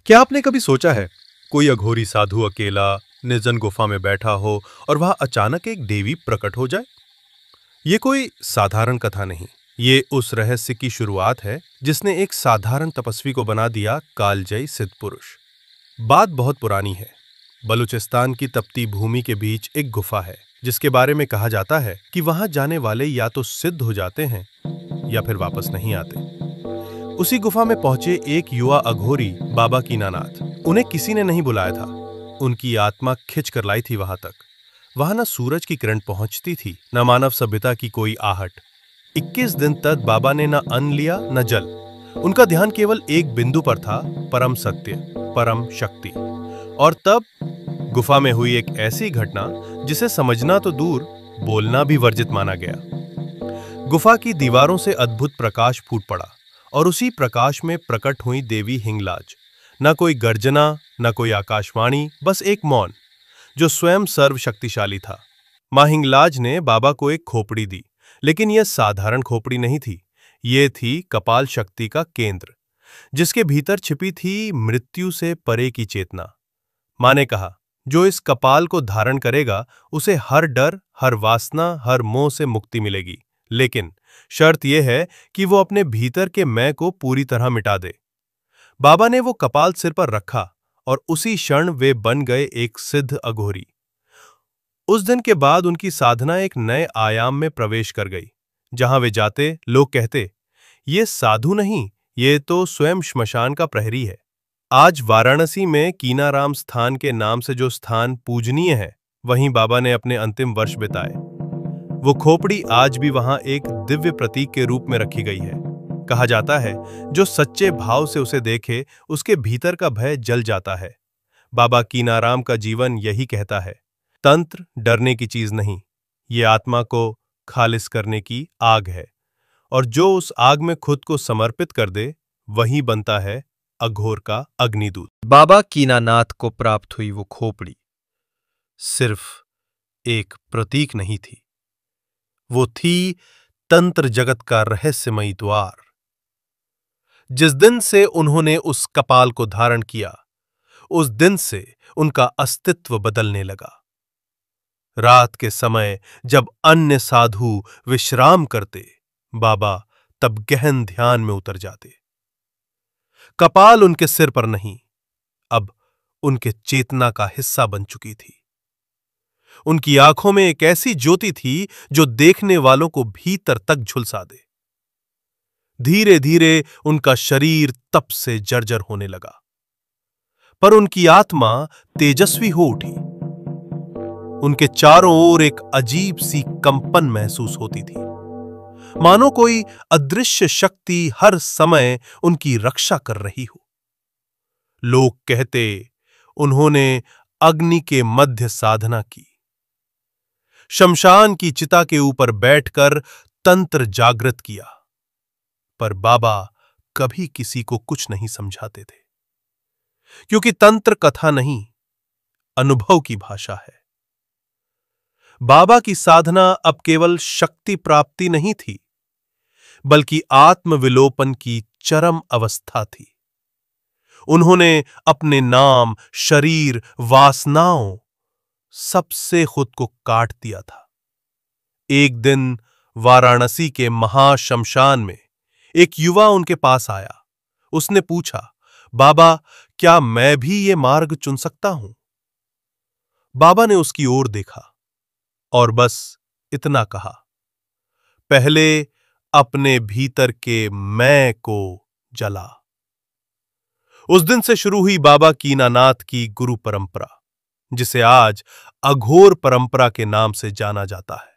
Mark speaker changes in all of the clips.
Speaker 1: क्या आपने कभी सोचा है कोई अघोरी साधु अकेला निर्जन गुफा में बैठा हो और वहां अचानक एक देवी प्रकट हो जाए? ये कोई साधारण कथा नहीं। ये उस रहस्य की शुरुआत है जिसने एक साधारण तपस्वी को बना दिया कालजयी सिद्ध पुरुष। बात बहुत पुरानी है। बलूचिस्तान की तपती भूमि के बीच एक गुफा है जिसके बारे में कहा जाता है कि वहां जाने वाले या तो सिद्ध हो जाते हैं या फिर वापस नहीं आते। उसी गुफा में पहुंचे एक युवा अघोरी बाबा कीनानाथ। उन्हें किसी ने नहीं बुलाया था, उनकी आत्मा खिंच कर लाई थी वहां तक। वहां न सूरज की किरण पहुंचती थी, न मानव सभ्यता की कोई आहट। 21 दिन तक बाबा ने न अन्न लिया न जल। उनका ध्यान केवल एक बिंदु पर था, परम सत्य, परम शक्ति। और तब गुफा में हुई एक ऐसी घटना जिसे समझना तो दूर, बोलना भी वर्जित माना गया। गुफा की दीवारों से अद्भुत प्रकाश फूट पड़ा और उसी प्रकाश में प्रकट हुई देवी हिंगलाज। न कोई गर्जना, न कोई आकाशवाणी, बस एक मौन जो स्वयं सर्वशक्तिशाली था। मां हिंगलाज ने बाबा को एक खोपड़ी दी, लेकिन यह साधारण खोपड़ी नहीं थी। ये थी कपाल शक्ति का केंद्र, जिसके भीतर छिपी थी मृत्यु से परे की चेतना। मां ने कहा, जो इस कपाल को धारण करेगा उसे हर डर, हर वासना, हर मोह से मुक्ति मिलेगी, लेकिन शर्त यह है कि वो अपने भीतर के मैं को पूरी तरह मिटा दे। बाबा ने वो कपाल सिर पर रखा और उसी क्षण वे बन गए एक सिद्ध अघोरी। उस दिन के बाद उनकी साधना एक नए आयाम में प्रवेश कर गई। जहां वे जाते, लोग कहते, ये साधु नहीं, ये तो स्वयं श्मशान का प्रहरी है। आज वाराणसी में कीनाराम स्थान के नाम से जो स्थान पूजनीय है, वहीं बाबा ने अपने अंतिम वर्ष बिताए। वो खोपड़ी आज भी वहां एक दिव्य प्रतीक के रूप में रखी गई है। कहा जाता है, जो सच्चे भाव से उसे देखे, उसके भीतर का भय जल जाता है। बाबा कीनाराम का जीवन यही कहता है, तंत्र डरने की चीज नहीं, ये आत्मा को खालिस करने की आग है, और जो उस आग में खुद को समर्पित कर दे, वही बनता है अघोर का अग्निदूत।
Speaker 2: बाबा कीनानाथ को प्राप्त हुई वो खोपड़ी सिर्फ एक प्रतीक नहीं थी, वो थी तंत्र जगत का रहस्यमयी द्वार। जिस दिन से उन्होंने उस कपाल को धारण किया, उस दिन से उनका अस्तित्व बदलने लगा। रात के समय जब अन्य साधु विश्राम करते, बाबा तब गहन ध्यान में उतर जाते। कपाल उनके सिर पर नहीं, अब उनके चेतना का हिस्सा बन चुकी थी। उनकी आंखों में एक ऐसी ज्योति थी जो देखने वालों को भीतर तक झुलसा दे। धीरे धीरे उनका शरीर तप से जर्जर होने लगा, पर उनकी आत्मा तेजस्वी हो उठी। उनके चारों ओर एक अजीब सी कंपन महसूस होती थी, मानो कोई अदृश्य शक्ति हर समय उनकी रक्षा कर रही हो। लोग कहते, उन्होंने अग्नि के मध्य साधना की, शमशान की चिता के ऊपर बैठकर तंत्र जागृत किया। पर बाबा कभी किसी को कुछ नहीं समझाते थे, क्योंकि तंत्र कथा नहीं, अनुभव की भाषा है। बाबा की साधना अब केवल शक्ति प्राप्ति नहीं थी, बल्कि आत्मविलोपन की चरम अवस्था थी। उन्होंने अपने नाम, शरीर, वासनाओं सबसे खुद को काट दिया था। एक दिन वाराणसी के महाशमशान में एक युवा उनके पास आया। उसने पूछा, बाबा, क्या मैं भी ये मार्ग चुन सकता हूं? बाबा ने उसकी ओर देखा और बस इतना कहा, पहले अपने भीतर के मैं को जला। उस दिन से शुरू हुई बाबा कीनानाथ की गुरु परंपरा, जिसे आज अघोर परंपरा के नाम से जाना जाता है।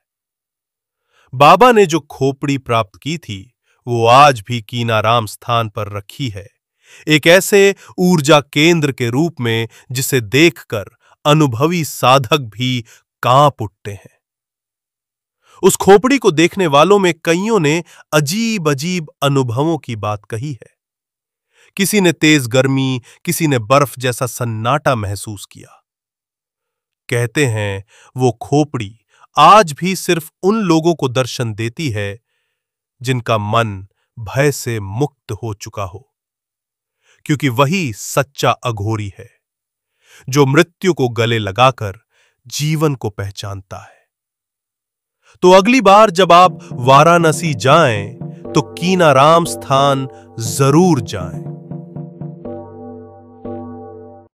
Speaker 2: बाबा ने जो खोपड़ी प्राप्त की थी, वो आज भी कीनाराम स्थान पर रखी है, एक ऐसे ऊर्जा केंद्र के रूप में जिसे देखकर अनुभवी साधक भी कांप उठते हैं। उस खोपड़ी को देखने वालों में कईयों ने अजीब अजीब अनुभवों की बात कही है। किसी ने तेज गर्मी, किसी ने बर्फ जैसा सन्नाटा महसूस किया। कहते हैं, वो खोपड़ी आज भी सिर्फ उन लोगों को दर्शन देती है जिनका मन भय से मुक्त हो चुका हो,
Speaker 1: क्योंकि वही सच्चा अघोरी है जो मृत्यु को गले लगाकर जीवन को पहचानता है। तो अगली बार जब आप वाराणसी जाएं तो कीनाराम स्थान जरूर जाएं।